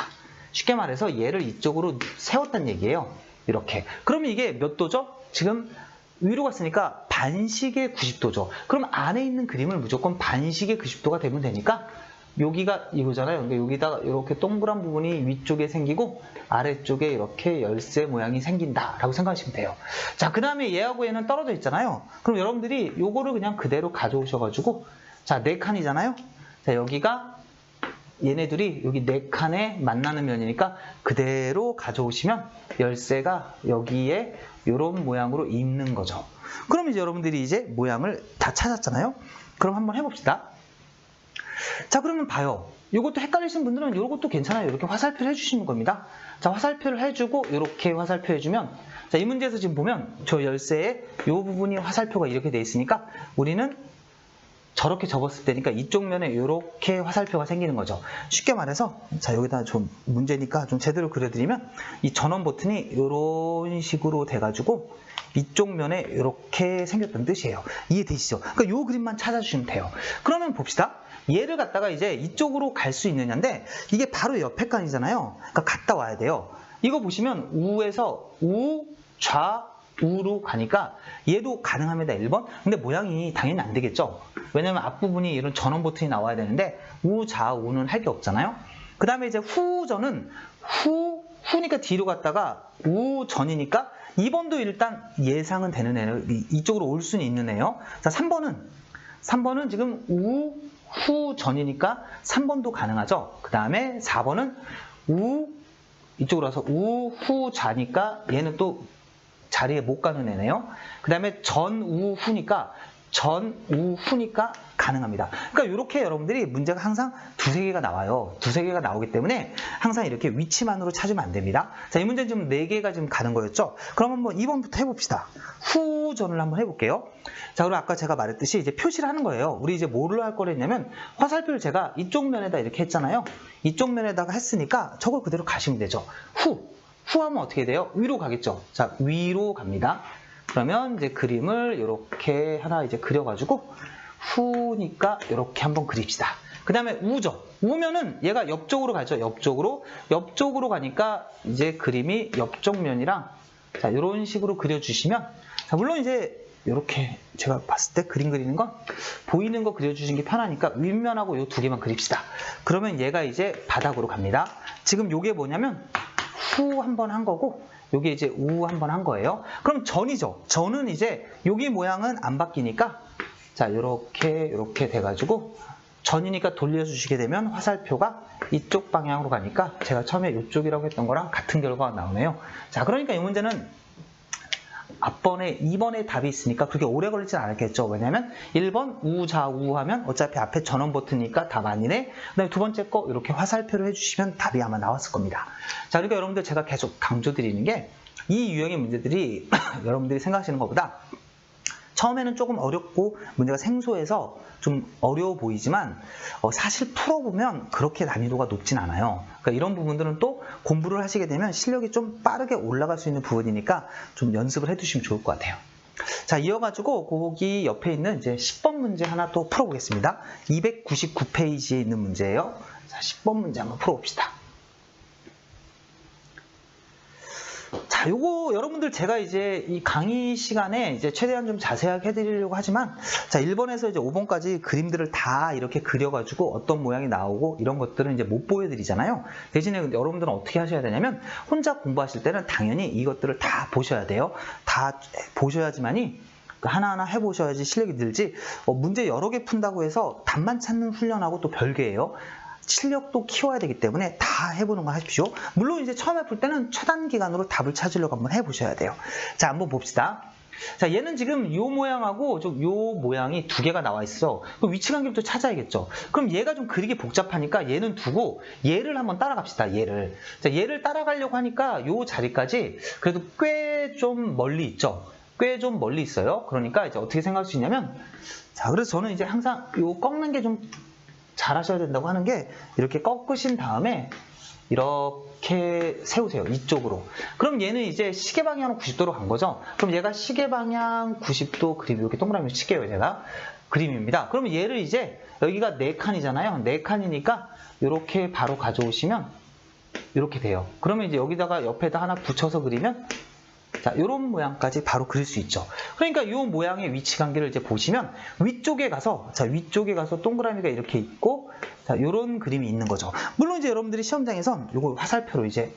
Speaker 1: 쉽게 말해서 얘를 이쪽으로 세웠다는 얘기예요. 이렇게. 그러면 이게 몇 도죠? 지금 위로 갔으니까 반시계 90도죠. 그럼 안에 있는 그림을 무조건 반시계 90도가 되면 되니까 여기가 이거잖아요. 그러니까 여기다가 이렇게 동그란 부분이 위쪽에 생기고 아래쪽에 이렇게 열쇠 모양이 생긴다라고 생각하시면 돼요. 자, 그 다음에 얘하고 얘는 떨어져 있잖아요. 그럼 여러분들이 요거를 그냥 그대로 가져오셔가지고 자, 4칸이잖아요. 자, 여기가 얘네들이 여기 4칸에 만나는 면이니까 그대로 가져오시면 열쇠가 여기에 이런 모양으로 있는 거죠. 그럼 이제 여러분들이 이제 모양을 다 찾았잖아요. 그럼 한번 해봅시다. 자, 그러면 봐요. 이것도 헷갈리시는 분들은 이것도 괜찮아요. 이렇게 화살표를 해주시는 겁니다. 자, 화살표를 해주고 이렇게 화살표 해주면 자, 이 문제에서 지금 보면 저 열쇠에 이 부분이 화살표가 이렇게 돼 있으니까 우리는 저렇게 접었을 때니까 이쪽 면에 이렇게 화살표가 생기는 거죠. 쉽게 말해서 자, 여기다 좀 문제니까 좀 제대로 그려드리면 이 전원 버튼이 이런 식으로 돼가지고 이쪽 면에 이렇게 생겼다는 뜻이에요. 이해되시죠? 그러니까 이 그림만 찾아주시면 돼요. 그러면 봅시다. 얘를 갖다가 이제 이쪽으로 갈 수 있느냐인데 이게 바로 옆에 칸이잖아요. 그러니까 갔다 와야 돼요. 이거 보시면 우에서 우, 좌, 우로 가니까 얘도 가능합니다. 1번. 근데 모양이 당연히 안 되겠죠. 왜냐면 앞부분이 이런 전원 버튼이 나와야 되는데 우, 좌, 우는 할 게 없잖아요. 그 다음에 이제 후전은 후니까 뒤로 갔다가 우전이니까 2번도 일단 예상은 되는 애예요. 이쪽으로 올 수는 있는 애예요. 자, 3번은 지금 후전이니까 3번도 가능하죠. 그 다음에 4번은 이쪽으로 와서 후자니까 얘는 또 자리에 못 가는 애네요. 그 다음에 전우후니까 가능합니다. 그러니까 이렇게 여러분들이 문제가 항상 두세 개가 나와요. 두세 개가 나오기 때문에 항상 이렇게 위치만으로 찾으면 안 됩니다. 자, 이 문제는 지금 4개가 지금 가는 거였죠. 그럼 한번 2번부터 해봅시다. 후전을 한번 해볼게요. 자, 그럼 아까 제가 말했듯이 이제 표시를 하는 거예요. 우리 이제 뭐를 할 거랬냐면 화살표를 제가 이쪽 면에다 이렇게 했잖아요. 이쪽 면에다가 했으니까 저걸 그대로 가시면 되죠. 후하면 어떻게 돼요? 위로 가겠죠. 자, 위로 갑니다. 그러면 이제 그림을 이렇게 하나 이제 그려가지고 후니까 이렇게 한번 그립시다. 그 다음에 우죠. 우면은 얘가 옆쪽으로 가죠. 옆쪽으로 가니까 이제 그림이 옆쪽 면이랑 자, 이런 식으로 그려주시면 자, 물론 이제 이렇게 제가 봤을 때 그림 그리는 건 보이는 거 그려주시는 게 편하니까 윗면하고 이 두 개만 그립시다. 그러면 얘가 이제 바닥으로 갑니다. 지금 요게 뭐냐면 후 한번 한 거고 요게 이제 우 한번 한 거예요. 그럼 전이죠. 전은 이제 여기 모양은 안 바뀌니까 자, 요렇게 돼가지고 전이니까 돌려주시게 되면 화살표가 이쪽 방향으로 가니까 제가 처음에 이쪽이라고 했던 거랑 같은 결과가 나오네요. 자, 그러니까 이 문제는 앞번에 2번에 답이 있으니까 그렇게 오래 걸리진 않았겠죠. 왜냐면 1번 우좌우 하면 어차피 앞에 전원 버튼이니까 답 아니네. 그다음에 두 번째 거 이렇게 화살표를 해주시면 답이 아마 나왔을 겁니다. 자, 그러니까 여러분들 제가 계속 강조드리는 게 이 유형의 문제들이 여러분들이 생각하시는 것보다 처음에는 조금 어렵고 문제가 생소해서 좀 어려워 보이지만 사실 풀어보면 그렇게 난이도가 높진 않아요. 그러니까 이런 부분들은 또 공부를 하시게 되면 실력이 좀 빠르게 올라갈 수 있는 부분이니까 좀 연습을 해두시면 좋을 것 같아요. 자, 이어가지고 거기 옆에 있는 이제 10번 문제 하나 또 풀어보겠습니다. 299페이지에 있는 문제예요. 자, 10번 문제 한번 풀어봅시다. 자, 요거 여러분들 제가 이제 이 강의 시간에 이제 최대한 좀 자세하게 해드리려고 하지만 자, 1번에서 이제 5번까지 그림들을 다 이렇게 그려가지고 어떤 모양이 나오고 이런 것들은 이제 못 보여드리잖아요. 대신에 여러분들은 어떻게 하셔야 되냐면 혼자 공부하실 때는 당연히 이것들을 다 보셔야 돼요. 다 보셔야지만이 하나하나 해보셔야지 실력이 늘지 문제 여러 개 푼다고 해서 답만 찾는 훈련하고 또 별개예요. 실력도 키워야 되기 때문에 다 해보는 거 하십시오. 물론 이제 처음에 풀 때는 최단 기간으로 답을 찾으려고 한번 해보셔야 돼요. 자, 한번 봅시다. 자, 얘는 지금 요 모양하고 좀 요 모양이 두 개가 나와 있어. 그럼 위치 관계부터 찾아야겠죠. 그럼 얘가 좀 그리기 복잡하니까 얘는 두고 얘를 한번 따라갑시다. 얘를. 자, 얘를 따라가려고 하니까 요 자리까지 그래도 꽤 좀 멀리 있죠. 꽤 좀 멀리 있어요. 그러니까 이제 어떻게 생각할 수 있냐면 자, 그래서 저는 이제 항상 요 꺾는 게 좀 잘 하셔야 된다고 하는 게 이렇게 꺾으신 다음에 이렇게 세우세요. 이쪽으로. 그럼 얘는 이제 시계 방향으로 90도로 간 거죠. 그럼 얘가 시계 방향 90도 그림, 이렇게 동그라미 칠게요. 제가 그림입니다. 그러면 얘를 이제 여기가 4칸이잖아요. 4칸이니까 이렇게 바로 가져오시면 이렇게 돼요. 그러면 이제 여기다가 옆에다 하나 붙여서 그리면 자, 이런 모양까지 바로 그릴 수 있죠. 그러니까 이 모양의 위치 관계를 이제 보시면 위쪽에 가서 동그라미가 이렇게 있고 자, 이런 그림이 있는 거죠. 물론 이제 여러분들이 시험장에선 이거 화살표로 이제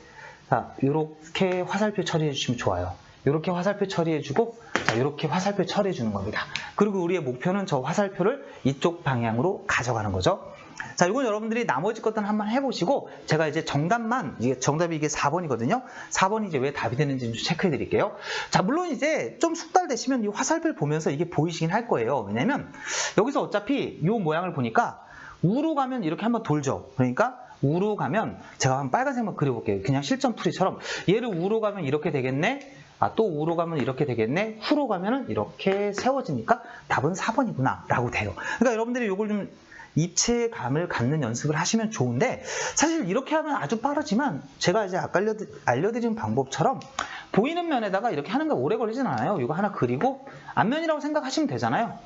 Speaker 1: 자, 이렇게 화살표 처리해 주시면 좋아요. 이렇게 화살표 처리해 주고 자, 이렇게 화살표 처리해 주는 겁니다. 그리고 우리의 목표는 저 화살표를 이쪽 방향으로 가져가는 거죠. 자, 이건 여러분들이 나머지 것들은 한번 해보시고 제가 이제 정답이 이게 4번이거든요. 4번이 이제 왜 답이 되는지 좀 체크해 드릴게요. 자, 물론 이제 좀 숙달되시면 이 화살표를 보면서 이게 보이시긴 할 거예요. 왜냐면 여기서 어차피 이 모양을 보니까 우로 가면 이렇게 한번 돌죠. 그러니까 우로 가면 제가 한번 빨간색만 그려볼게요. 그냥 실전풀이처럼 얘를 우로 가면 이렇게 되겠네. 또 우로 가면 이렇게 되겠네. 후로 가면은 이렇게 세워지니까 답은 4번이구나 라고 돼요. 그러니까 여러분들이 이걸 좀 입체감을 갖는 연습을 하시면 좋은데 사실 이렇게 하면 아주 빠르지만 제가 이제 아까 알려드린 방법처럼 보이는 면에다가 이렇게 하는 게 오래 걸리진 않아요. 이거 하나 그리고 앞면이라고 생각하시면 되잖아요.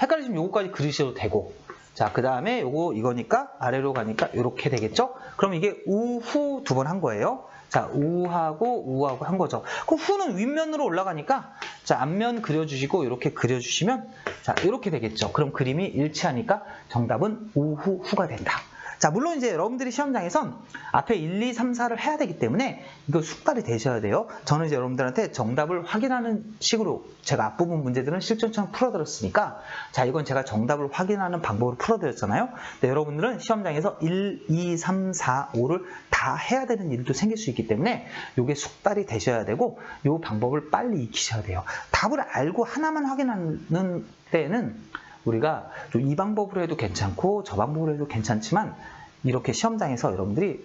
Speaker 1: 헷갈리시면 요거까지 그리셔도 되고 자, 그 다음에 이거니까 아래로 가니까 이렇게 되겠죠? 그럼 이게 우후 2번 한 거예요. 자, 우하고 한 거죠. 그 후는 윗면으로 올라가니까 자, 앞면 그려주시고 이렇게 그려주시면 자, 이렇게 되겠죠. 그럼 그림이 일치하니까 정답은 후가 된다. 자, 물론 이제 여러분들이 시험장에선 앞에 1, 2, 3, 4를 해야 되기 때문에 이거 숙달이 되셔야 돼요. 저는 이제 여러분들한테 정답을 확인하는 식으로 제가 앞부분 문제들은 실전처럼 풀어드렸으니까 자, 이건 제가 정답을 확인하는 방법으로 풀어드렸잖아요. 근데 여러분들은 시험장에서 1, 2, 3, 4, 5를 다 해야 되는 일도 생길 수 있기 때문에 이게 숙달이 되셔야 되고 이 방법을 빨리 익히셔야 돼요. 답을 알고 하나만 확인하는 때는 우리가 이 방법으로 해도 괜찮고 저 방법으로 해도 괜찮지만 이렇게 시험장에서 여러분들이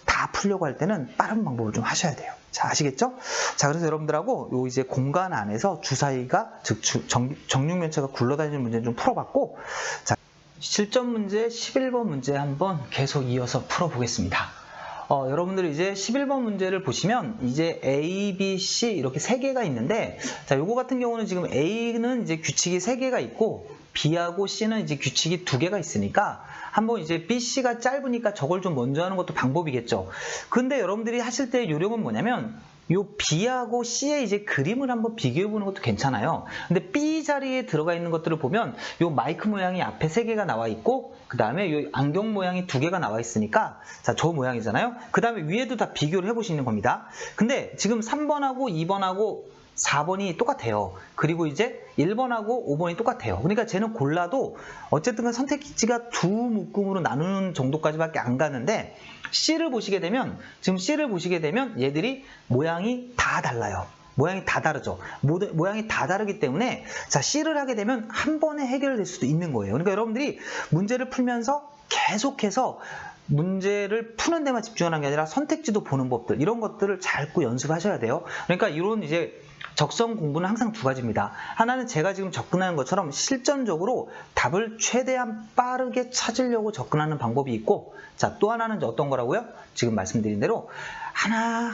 Speaker 1: 다 풀려고 할 때는 빠른 방법을 좀 하셔야 돼요. 자, 아시겠죠? 자, 그래서 여러분들하고 요 이제 공간 안에서 주사위가 즉 정육면체가 굴러다니는 문제를 좀 풀어봤고 자, 실전 문제 11번 문제 한번 계속 이어서 풀어보겠습니다. 여러분들이 이제 11번 문제를 보시면 이제 A, B, C 이렇게 3개가 있는데 자, 요거 같은 경우는 지금 A는 이제 규칙이 3개가 있고 B하고 C는 이제 규칙이 2개가 있으니까 한번 이제 B, C가 짧으니까 저걸 좀 먼저 하는 것도 방법이겠죠. 근데 여러분들이 하실 때 요령은 뭐냐면 요 B하고 C의 이제 그림을 한번 비교해 보는 것도 괜찮아요. 근데 B 자리에 들어가 있는 것들을 보면 요 마이크 모양이 앞에 3개가 나와 있고 그 다음에 요 안경 모양이 2개가 나와 있으니까 자, 저 모양이잖아요. 그 다음에 위에도 다 비교를 해보시는 겁니다. 근데 지금 3번하고 2번하고 4번이 똑같아요. 그리고 이제 1번하고 5번이 똑같아요. 그러니까 쟤는 골라도 어쨌든 선택지가 두 묶음으로 나누는 정도까지밖에 안 가는데 C를 보시게 되면 지금 C를 보시게 되면 얘들이 모양이 다 달라요. 모양이 다 다르죠. 모양이 다 다르기 때문에 자, C를 하게 되면 한 번에 해결될 수도 있는 거예요. 그러니까 여러분들이 문제를 풀면서 계속해서 문제를 푸는 데만 집중하는 게 아니라 선택지도 보는 법들 이런 것들을 잘 연습하셔야 돼요. 그러니까 이런 이제 적성 공부는 항상 2가지입니다. 하나는 제가 지금 접근하는 것처럼 실전적으로 답을 최대한 빠르게 찾으려고 접근하는 방법이 있고 자, 또 하나는 어떤 거라고요? 지금 말씀드린 대로 하나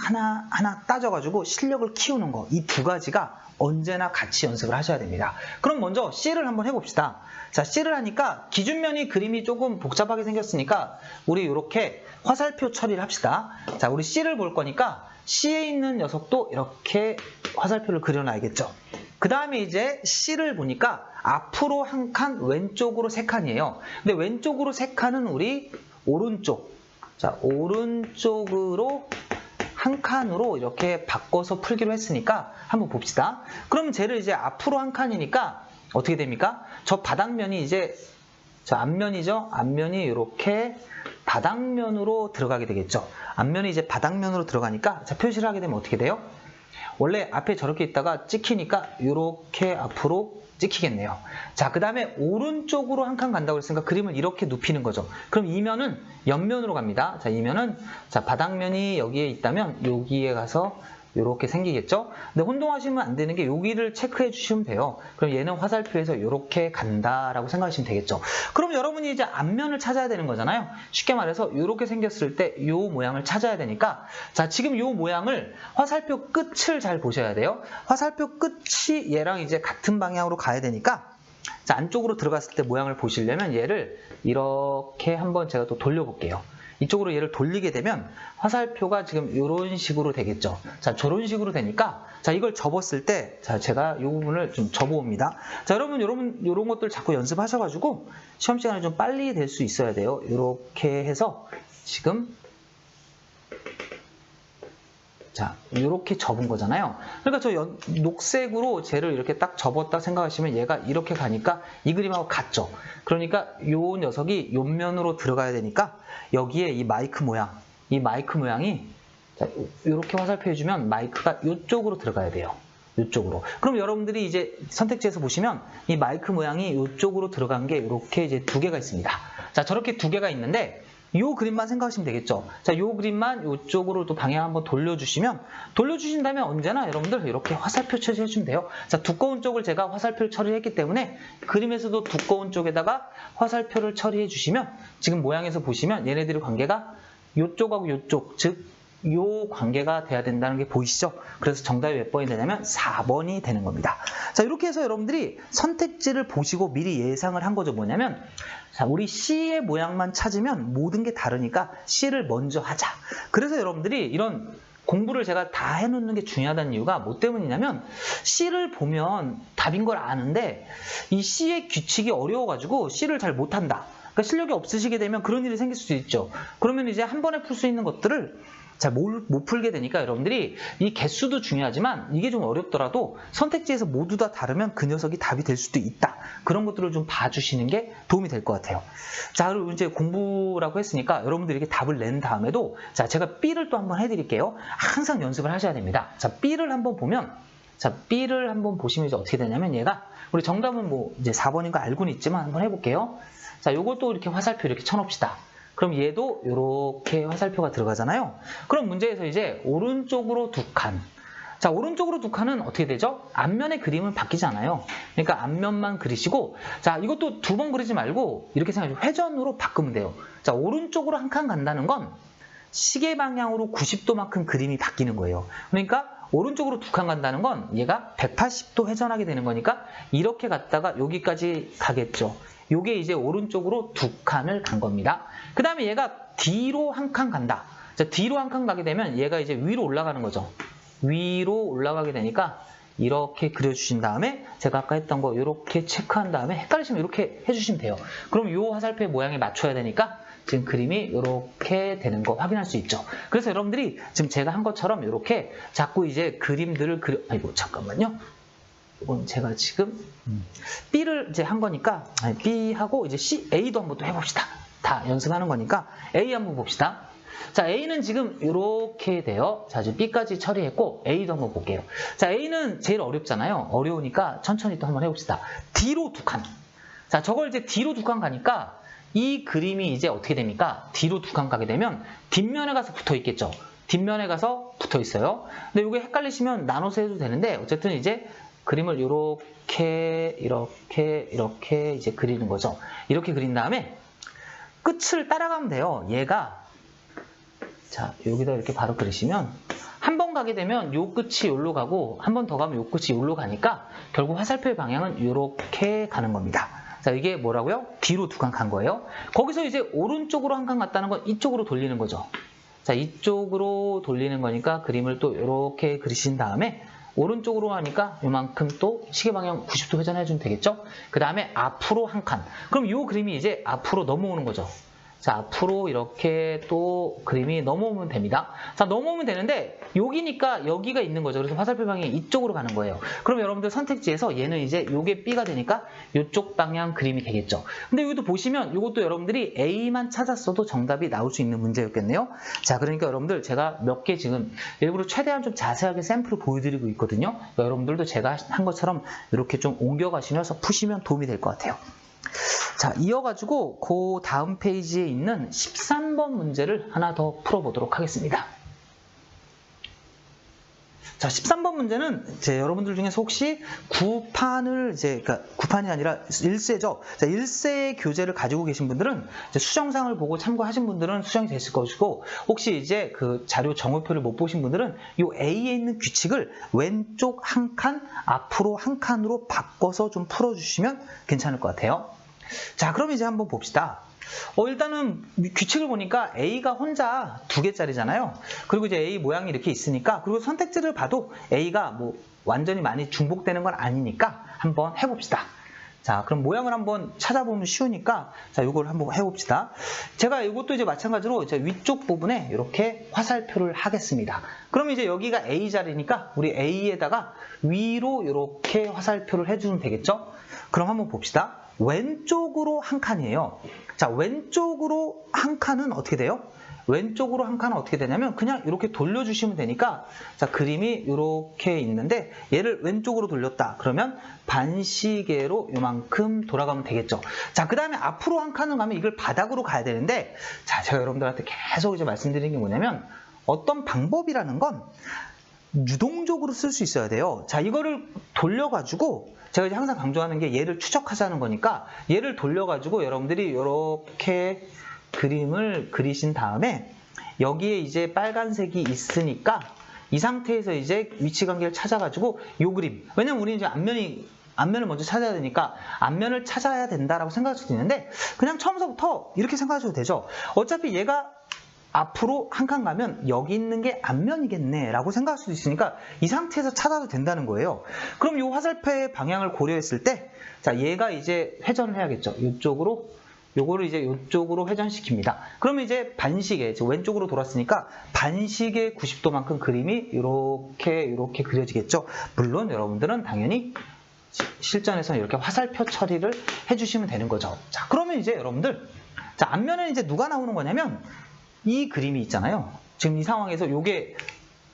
Speaker 1: 따져가지고 실력을 키우는 거 이 2가지가 언제나 같이 연습을 하셔야 됩니다. 그럼 먼저 C를 한번 해봅시다. 자, C를 하니까 기준면이 그림이 조금 복잡하게 생겼으니까 우리 이렇게 화살표 처리를 합시다. 자, 우리 C를 볼 거니까 C에 있는 녀석도 이렇게 화살표를 그려놔야겠죠. 그 다음에 이제 C를 보니까 앞으로 1칸, 왼쪽으로 3칸이에요. 근데 왼쪽으로 3칸은 우리 오른쪽. 자, 오른쪽으로 1칸으로 이렇게 바꿔서 풀기로 했으니까 한번 봅시다. 그럼 쟤를 이제 앞으로 1칸이니까 어떻게 됩니까? 저 바닥면이 이제 저 앞면이죠. 앞면이 이렇게 바닥면으로 들어가게 되겠죠. 앞면이 이제 바닥면으로 들어가니까 자, 표시를 하게 되면 어떻게 돼요? 원래 앞에 저렇게 있다가 찍히니까 이렇게 앞으로 찍히겠네요. 자, 그 다음에 오른쪽으로 1칸 간다고 했으니까 그림을 이렇게 눕히는 거죠. 그럼 이 면은 옆면으로 갑니다. 자, 이 면은 자, 바닥면이 여기에 있다면 여기에 가서 이렇게 생기겠죠? 근데 혼동하시면 안 되는 게 여기를 체크해 주시면 돼요. 그럼 얘는 화살표에서 이렇게 간다라고 생각하시면 되겠죠. 그럼 여러분이 이제 앞면을 찾아야 되는 거잖아요. 쉽게 말해서 이렇게 생겼을 때 이 모양을 찾아야 되니까 자, 지금 이 모양을 화살표 끝을 잘 보셔야 돼요. 화살표 끝이 얘랑 이제 같은 방향으로 가야 되니까 자, 안쪽으로 들어갔을 때 모양을 보시려면 얘를 이렇게 한번 제가 또 돌려볼게요. 이쪽으로 얘를 돌리게 되면 화살표가 지금 이런 식으로 되겠죠. 자, 저런 식으로 되니까 자, 이걸 접었을 때 자, 제가 이 부분을 좀 접어옵니다. 자, 여러분 이런 것들 자꾸 연습하셔가지고 시험 시간에 좀 빨리 될 수 있어야 돼요. 이렇게 해서 지금 자, 이렇게 접은 거잖아요. 그러니까 저 녹색으로 쟤를 이렇게 딱 접었다 생각하시면 얘가 이렇게 가니까 이 그림하고 같죠. 그러니까 요 녀석이 옆면으로 들어가야 되니까 여기에 이 마이크 모양이 자, 이렇게 화살표 해주면 마이크가 이쪽으로 들어가야 돼요. 이쪽으로. 그럼 여러분들이 이제 선택지에서 보시면 이 마이크 모양이 이쪽으로 들어간 게 이렇게 이제 두 개가 있습니다. 자, 저렇게 두 개가 있는데 이 그림만 생각하시면 되겠죠. 자, 이 그림만 이쪽으로 또 방향 한번 돌려주신다면 언제나 여러분들 이렇게 화살표 처리해 주면 돼요. 자, 두꺼운 쪽을 제가 화살표를 처리했기 때문에 그림에서도 두꺼운 쪽에다가 화살표를 처리해 주시면 지금 모양에서 보시면 얘네들의 관계가 이쪽하고 이쪽, 즉 요 관계가 돼야 된다는 게 보이시죠? 그래서 정답이 몇 번이 되냐면 4번이 되는 겁니다. 자, 이렇게 해서 여러분들이 선택지를 보시고 미리 예상을 한 거죠. 뭐냐면 자, 우리 C의 모양만 찾으면 모든 게 다르니까 C를 먼저 하자. 그래서 여러분들이 이런 공부를 제가 다 해놓는 게 중요하다는 이유가 뭐 때문이냐면 C를 보면 답인 걸 아는데 이 C의 규칙이 어려워가지고 C를 잘 못한다. 그러니까 실력이 없으시게 되면 그런 일이 생길 수 있죠. 그러면 이제 한 번에 풀 수 있는 것들을 잘 못 풀게 되니까 여러분들이 이 개수도 중요하지만 이게 좀 어렵더라도 선택지에서 모두 다 다르면 그 녀석이 답이 될 수도 있다. 그런 것들을 좀 봐주시는 게 도움이 될 것 같아요. 자, 그리고 이제 공부라고 했으니까 여러분들이 이렇게 답을 낸 다음에도 자, 제가 B를 또 한번 해드릴게요. 항상 연습을 하셔야 됩니다. 자, B를 한번 보면 자, B를 한번 보시면 이제 어떻게 되냐면 얘가 우리 정답은 뭐 이제 4번인 거 알고는 있지만 한번 해볼게요. 자, 요것도 이렇게 화살표 이렇게 쳐놓읍시다. 그럼 얘도 이렇게 화살표가 들어가잖아요. 그럼 문제에서 이제 오른쪽으로 두 칸. 자, 오른쪽으로 두 칸은 어떻게 되죠? 앞면의 그림은 바뀌지 않아요. 그러니까 앞면만 그리시고 자, 이것도 두 번 그리지 말고 이렇게 생각하시고 회전으로 바꾸면 돼요. 자, 오른쪽으로 한 칸 간다는 건 시계 방향으로 90도만큼 그림이 바뀌는 거예요. 그러니까 오른쪽으로 두 칸 간다는 건 얘가 180도 회전하게 되는 거니까 이렇게 갔다가 여기까지 가겠죠. 요게 이제 오른쪽으로 두 칸을 간 겁니다. 그 다음에 얘가 뒤로 한 칸 간다. 자, 뒤로 한 칸 가게 되면 얘가 이제 위로 올라가는 거죠. 위로 올라가게 되니까 이렇게 그려주신 다음에 제가 아까 했던 거 이렇게 체크한 다음에 헷갈리시면 이렇게 해주시면 돼요. 그럼 이 화살표의 모양에 맞춰야 되니까 지금 그림이 이렇게 되는 거 확인할 수 있죠. 그래서 여러분들이 지금 제가 한 것처럼 이렇게 자꾸 이제 그림들을 아이고 잠깐만요. 이건 제가 지금 B를 이제 한 거니까 B하고 이제 C, A도 한번 또 해봅시다. 다 연습하는 거니까 A 한번 봅시다. 자, A는 지금 이렇게 돼요. 자, 지금 B까지 처리했고 A도 한번 볼게요. 자, A는 제일 어렵잖아요. 어려우니까 천천히 또 한번 해봅시다. 뒤로 두 칸. 자, 저걸 이제 뒤로 두 칸 가니까 이 그림이 이제 어떻게 됩니까? 뒤로 두 칸 가게 되면 뒷면에 가서 붙어 있겠죠. 뒷면에 가서 붙어 있어요. 근데 이게 헷갈리시면 나눠서 해도 되는데 어쨌든 이제 그림을 이렇게 이제 그리는 거죠. 이렇게 그린 다음에 끝을 따라가면 돼요. 얘가 자, 여기다 이렇게 바로 그리시면 한 번 가게 되면 요 끝이 여기로 가고 한 번 더 가면 요 끝이 여기로 가니까 결국 화살표의 방향은 이렇게 가는 겁니다. 자, 이게 뭐라고요? 뒤로 두 칸 간 거예요. 거기서 이제 오른쪽으로 한 칸 갔다는 건 이쪽으로 돌리는 거죠. 자, 이쪽으로 돌리는 거니까 그림을 또 이렇게 그리신 다음에 오른쪽으로 하니까 이만큼 또 시계 방향 90도 회전해주면 되겠죠? 그 다음에 앞으로 한 칸. 그럼 이 그림이 이제 앞으로 넘어오는 거죠. 자, 앞으로 이렇게 또 그림이 넘어오면 됩니다. 자, 넘어오면 되는데 여기니까 여기가 있는 거죠. 그래서 화살표 방향이 이쪽으로 가는 거예요. 그럼 여러분들 선택지에서 얘는 이제 요게 B가 되니까 이쪽 방향 그림이 되겠죠. 근데 여기도 보시면 이것도 여러분들이 A만 찾았어도 정답이 나올 수 있는 문제였겠네요. 자, 그러니까 여러분들 제가 몇 개 지금 일부러 최대한 좀 자세하게 샘플을 보여드리고 있거든요. 그러니까 여러분들도 제가 한 것처럼 이렇게 좀 옮겨가시면서 푸시면 도움이 될 것 같아요. 자, 이어가지고 그 다음 페이지에 있는 13번 문제를 하나 더 풀어보도록 하겠습니다. 자, 13번 문제는 이제 여러분들 중에서 혹시 구판을 그러니까 구판이 아니라 1세죠. 자, 1세 교재를 가지고 계신 분들은 이제 수정상을 보고 참고하신 분들은 수정이 됐을 것이고, 혹시 이제 그 자료 정오표를 못 보신 분들은 이 A에 있는 규칙을 왼쪽 한 칸, 앞으로 한 칸으로 바꿔서 좀 풀어주시면 괜찮을 것 같아요. 자, 그럼 이제 한번 봅시다. 일단은 규칙을 보니까 A가 혼자 2개짜리잖아요. 그리고 이제 A 모양이 이렇게 있으니까, 그리고 선택지를 봐도 A가 뭐 완전히 많이 중복되는 건 아니니까 한번 해봅시다. 자, 그럼 모양을 한번 찾아보면 쉬우니까, 자, 이걸 한번 해봅시다. 제가 이것도 이제 마찬가지로 이제 위쪽 부분에 이렇게 화살표를 하겠습니다. 그럼 이제 여기가 A 자리니까 우리 A에다가 위로 이렇게 화살표를 해주면 되겠죠? 그럼 한번 봅시다. 왼쪽으로 한 칸이에요. 자, 왼쪽으로 한 칸은 어떻게 돼요? 왼쪽으로 한 칸은 어떻게 되냐면 그냥 이렇게 돌려주시면 되니까, 자, 그림이 이렇게 있는데 얘를 왼쪽으로 돌렸다. 그러면 반시계로 이만큼 돌아가면 되겠죠. 자, 그 다음에 앞으로 한 칸을 가면 이걸 바닥으로 가야 되는데, 자, 제가 여러분들한테 계속 이제 말씀드리는 게 뭐냐면, 어떤 방법이라는 건 유동적으로 쓸 수 있어야 돼요. 자, 이거를 돌려가지고 제가 이제 항상 강조하는 게 얘를 추적하자는 거니까, 얘를 돌려가지고 여러분들이 이렇게 그림을 그리신 다음에 여기에 이제 빨간색이 있으니까 이 상태에서 이제 위치관계를 찾아가지고 요 그림, 왜냐면 우리는 이제 앞면을 먼저 찾아야 되니까 앞면을 찾아야 된다라고 생각할 수도 있는데, 그냥 처음부터 이렇게 생각하셔도 되죠. 어차피 얘가 앞으로 한 칸 가면 여기 있는 게 앞면이겠네 라고 생각할 수도 있으니까 이 상태에서 찾아도 된다는 거예요. 그럼 이 화살표의 방향을 고려했을 때, 자, 얘가 이제 회전을 해야겠죠. 이쪽으로, 요거를 이제 이쪽으로 회전시킵니다. 그러면 이제 반시계, 왼쪽으로 돌았으니까 반시계 90도만큼 그림이 이렇게 그려지겠죠. 물론 여러분들은 당연히 실전에서는 이렇게 화살표 처리를 해주시면 되는 거죠. 자, 그러면 이제 여러분들, 자, 앞면에 이제 누가 나오는 거냐면 이 그림이 있잖아요. 지금 이 상황에서 요게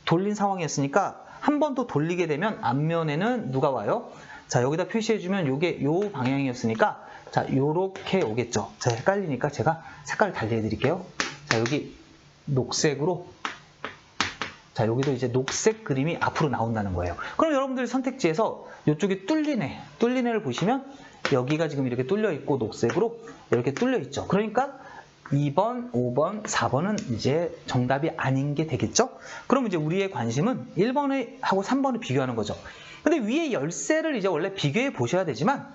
Speaker 1: 돌린 상황이었으니까 한 번 더 돌리게 되면 앞면에는 누가 와요? 자, 여기다 표시해주면 요게 요 방향이었으니까, 자, 요렇게 오겠죠. 자, 헷갈리니까 제가 색깔을 달리 해드릴게요. 자, 여기 녹색으로, 자, 여기도 이제 녹색 그림이 앞으로 나온다는 거예요. 그럼 여러분들 선택지에서 이쪽에 뚫린 애를 보시면 여기가 지금 이렇게 뚫려 있고 녹색으로 이렇게 뚫려 있죠. 그러니까 2번, 5번, 4번은 이제 정답이 아닌 게 되겠죠? 그럼 이제 우리의 관심은 1번하고 3번을 비교하는 거죠. 근데 위에 열쇠를 이제 원래 비교해 보셔야 되지만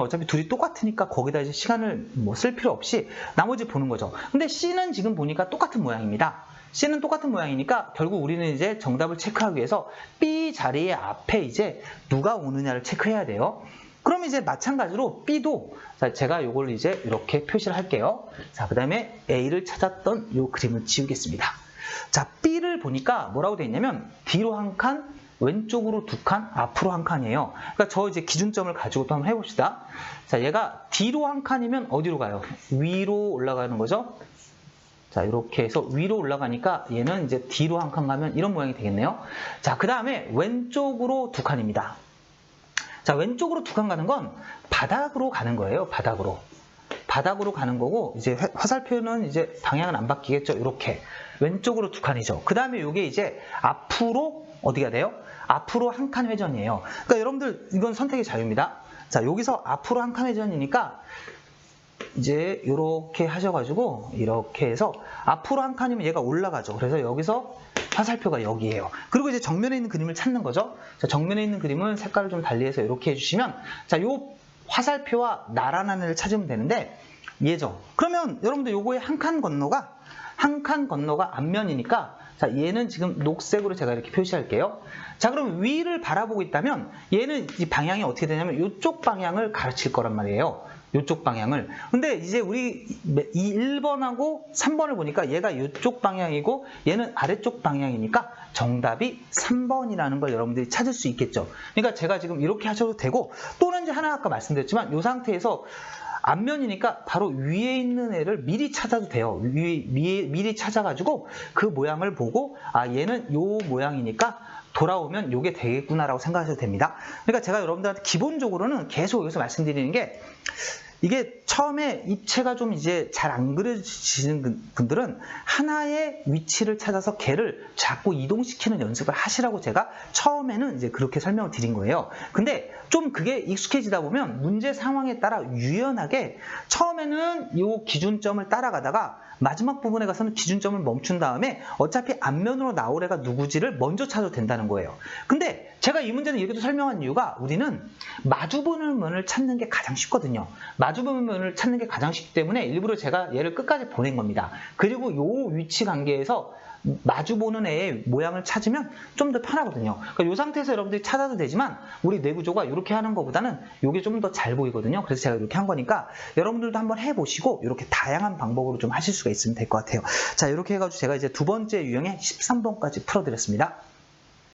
Speaker 1: 어차피 둘이 똑같으니까 거기다 이제 시간을 쓸 필요 없이 나머지 보는 거죠. 근데 C는 지금 보니까 똑같은 모양입니다. C는 똑같은 모양이니까 결국 우리는 이제 정답을 체크하기 위해서 B 자리에 앞에 이제 누가 오느냐를 체크해야 돼요. 그럼 이제 마찬가지로 B도, 자, 제가 요걸 이제 이렇게 표시를 할게요. 자, 그 다음에 A를 찾았던 요 그림을 지우겠습니다. 자, B를 보니까 뭐라고 되어 있냐면 뒤로 한 칸, 왼쪽으로 2칸, 앞으로 한 칸이에요. 그러니까 저 이제 기준점을 가지고 또 한번 해봅시다. 자, 얘가 뒤로 한 칸이면 어디로 가요? 위로 올라가는 거죠. 자, 이렇게 해서 위로 올라가니까 얘는 이제 뒤로 한 칸 가면 이런 모양이 되겠네요. 자, 그 다음에 왼쪽으로 2칸입니다. 자, 왼쪽으로 2칸 가는 건 바닥으로 가는 거예요. 바닥으로 가는 거고, 이제 화살표는 이제 방향은 안 바뀌겠죠. 이렇게 왼쪽으로 2칸이죠. 그 다음에 이게 이제 앞으로 어디가 돼요? 앞으로 한 칸 회전이에요. 그러니까 여러분들 이건 선택의 자유입니다. 자, 여기서 앞으로 한 칸 회전이니까 이제 이렇게 하셔가지고 이렇게 해서 앞으로 한 칸이면 얘가 올라가죠. 그래서 여기서 화살표가 여기에요. 그리고 이제 정면에 있는 그림을 찾는 거죠. 자, 정면에 있는 그림은 색깔을 좀 달리해서 이렇게 해주시면, 자, 요 화살표와 나란한 애를 찾으면 되는데 얘죠. 그러면 여러분들 요거의 한 칸 건너가 앞면이니까, 자, 얘는 지금 녹색으로 제가 이렇게 표시할게요. 자, 그럼 위를 바라보고 있다면 얘는 이 방향이 어떻게 되냐면 이쪽 방향을 가르칠 거란 말이에요. 이쪽 방향을. 근데 이제 우리 이 1번하고 3번을 보니까 얘가 이쪽 방향이고 얘는 아래쪽 방향이니까 정답이 3번이라는 걸 여러분들이 찾을 수 있겠죠. 그러니까 제가 지금 이렇게 하셔도 되고, 또는 이제 하나 아까 말씀드렸지만 이 상태에서 앞면이니까 바로 위에 있는 애를 미리 찾아도 돼요. 미리 찾아가지고 그 모양을 보고, 아, 얘는 요 모양이니까 돌아오면 요게 되겠구나라고 생각하셔도 됩니다. 그러니까 제가 여러분들한테 기본적으로는 계속 여기서 말씀드리는 게, 이게 처음에 입체가 좀 이제 잘 안 그려지시는 분들은 하나의 위치를 찾아서 걔를 자꾸 이동시키는 연습을 하시라고 제가 처음에는 이제 그렇게 설명을 드린 거예요. 근데 좀 그게 익숙해지다 보면 문제 상황에 따라 유연하게 처음에는 이 기준점을 따라가다가 마지막 부분에 가서는 기준점을 멈춘 다음에 어차피 앞면으로 나올 애가 누구지를 먼저 찾아도 된다는 거예요. 근데 제가 이 문제는 이렇게 설명한 이유가 우리는 마주보는 면을 찾는 게 가장 쉽거든요. 마주보는 면을 찾는 게 가장 쉽기 때문에 일부러 제가 얘를 끝까지 보낸 겁니다. 그리고 이 위치 관계에서 마주보는 애의 모양을 찾으면 좀 더 편하거든요. 그러니까 이 상태에서 여러분들이 찾아도 되지만 우리 뇌구조가 이렇게 하는 것보다는 이게 좀 더 잘 보이거든요. 그래서 제가 이렇게 한 거니까 여러분들도 한번 해보시고 이렇게 다양한 방법으로 좀 하실 수가 있으면 될 것 같아요. 자, 이렇게 해가지고 제가 이제 두 번째 유형의 13번까지 풀어드렸습니다.